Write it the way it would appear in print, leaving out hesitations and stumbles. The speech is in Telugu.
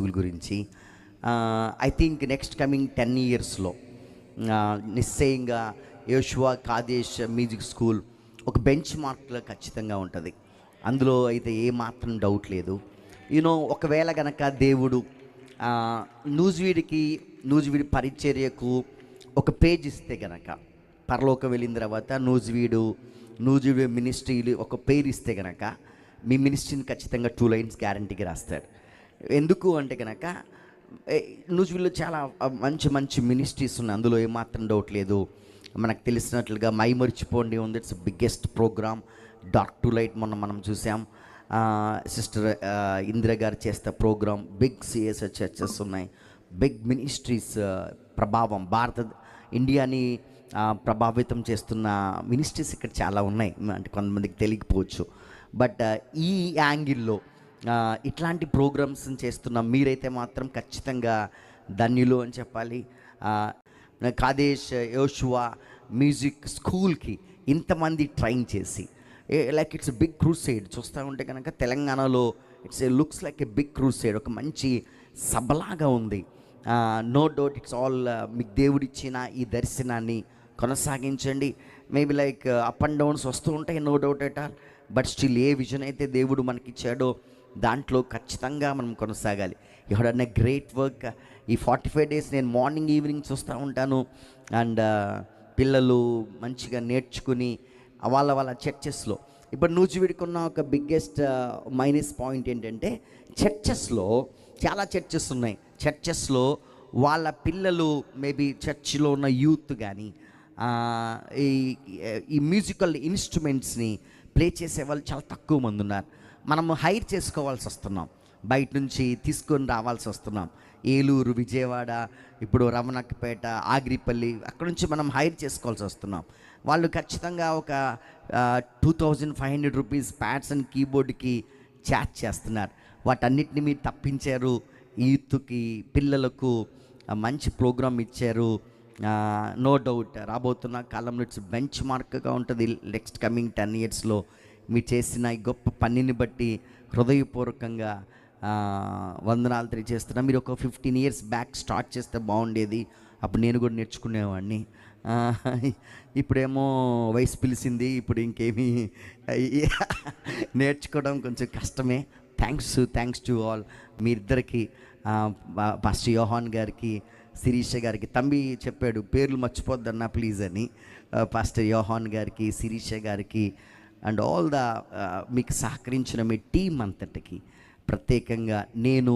స్కూల్ గురించి. ఐ థింక్ నెక్స్ట్ కమింగ్ 10 ఇయర్స్లో నిశ్చయంగా యోషువా కాదేశ్ మ్యూజిక్ స్కూల్ ఒక బెంచ్ మార్క్లో ఖచ్చితంగా ఉంటుంది. అందులో అయితే ఏమాత్రం డౌట్ లేదు. ఒకవేళ గనక దేవుడు నూజివీడి పరిచర్యకు ఒక పేజ్ ఇస్తే గనక, పరలోకం వెళ్ళిన తర్వాత నూజివీడు మినిస్ట్రీలు ఒక పేరు ఇస్తే గనక మీ మినిస్ట్రీని ఖచ్చితంగా 2 లైన్స్ గ్యారంటీకి రాస్తాడు. ఎందుకు అంటే కనుక నూజివీడులో చాలా మంచి మినిస్ట్రీస్ ఉన్నాయి, అందులో ఏమాత్రం డౌట్ లేదు. మనకు తెలిసినట్లుగా మైమరిచిపోండి ఉంది, it's biggest programme. Dark to light మొన్న మనం చూసాం. సిస్టర్ ఇందిరా గారు చేస్తే ప్రోగ్రామ్. బిగ్ సిఎస్ఐ చర్చెస్ ఉన్నాయి, బిగ్ మినిస్ట్రీస్. ప్రభావం ఇండియాని ప్రభావితం చేస్తున్న మినిస్ట్రీస్ ఇక్కడ చాలా ఉన్నాయి, అంటే కొంతమందికి తెలియకపోవచ్చు. బట్ ఈ యాంగిల్లో ఇట్లాంటి ప్రోగ్రామ్స్ చేస్తున్న మీరైతే మాత్రం ఖచ్చితంగా ధన్యులు అని చెప్పాలి. కాదేశ్ యోషువా మ్యూజిక్ స్కూల్కి ఇంతమంది ట్రైన్ చేసి లైక్ ఇట్స్ బిగ్ క్రూసేడ్. చూస్తూ ఉంటే కనుక తెలంగాణలో looks like a big crusade, ఒక మంచి సభలాగా ఉంది. నో డౌట్ ఇట్స్ ఆల్ మీకు దేవుడిచ్చిన ఈ దర్శనాన్ని కొనసాగించండి. Maybe like up and downs వస్తూ ఉంటాయి, no doubt at all. But still ఏ విజన్ అయితే దేవుడు మనకిచ్చాడో దాంట్లో ఖచ్చితంగా మనం కొనసాగాలి. You have done a great work. ఈ 45 days నేను మార్నింగ్ ఈవినింగ్ చూస్తూ ఉంటాను. అండ్ పిల్లలు మంచిగా నేర్చుకుని వాళ్ళ చర్చెస్లో, ఇప్పుడు నూజివీడికి ఉన్న ఒక బిగ్గెస్ట్ మైనస్ పాయింట్ ఏంటంటే చర్చెస్లో చాలా చర్చెస్ ఉన్నాయి. చర్చెస్లో వాళ్ళ పిల్లలు మేబీ చర్చిలో ఉన్న యూత్ కానీ ఈ మ్యూజికల్ ఇన్స్ట్రుమెంట్స్ని ప్లే చేసే వాళ్ళు చాలా తక్కువ మంది ఉన్నారు. మనము హైర్ చేసుకోవాల్సి వస్తున్నాం, బయట నుంచి తీసుకొని రావాల్సి వస్తున్నాం. ఏలూరు, విజయవాడ, ఇప్పుడు రమణక్కపేట, ఆగిరిపల్లి, అక్కడ నుంచి మనం హైర్ చేసుకోవాల్సి వస్తున్నాం. వాళ్ళు ఖచ్చితంగా ఒక 2500 రూపీస్ ప్యాడ్స్ అండ్ కీబోర్డ్కి ఛార్జ్ చేస్తున్నారు. వాటన్నిటిని మీరు తప్పించారు. యూత్కి, పిల్లలకు మంచి ప్రోగ్రామ్ ఇచ్చారు. నో డౌట్ రాబోతున్న కాలంలో ఇట్స్ బెంచ్ మార్క్గా ఉంటుంది. నెక్స్ట్ కమింగ్ 10 ఇయర్స్లో మీరు చేసిన ఈ గొప్ప పనిని బట్టి హృదయపూర్వకంగా వందనాలు తెలియజేస్తున్నా. మీరు ఒక 15 years బ్యాక్ స్టార్ట్ చేస్తే బాగుండేది, అప్పుడు నేను కూడా నేర్చుకునేవాడిని. ఇప్పుడేమో వయసు పిలిచింది, ఇప్పుడు ఇంకేమీ నేర్చుకోవడం కొంచెం కష్టమే. Thanks to all. మీ ఇద్దరికి, పాస్టర్ యోహాన్ గారికి, శిరీష గారికి. తంబి చెప్పాడు పేర్లు మర్చిపోద్దన్నా ప్లీజ్ అని. పాస్టర్ యోహాన్ గారికి, శిరీష గారికి అండ్ ఆల్ మీకు సహకరించిన మీ టీం అంతటికి ప్రత్యేకంగా నేను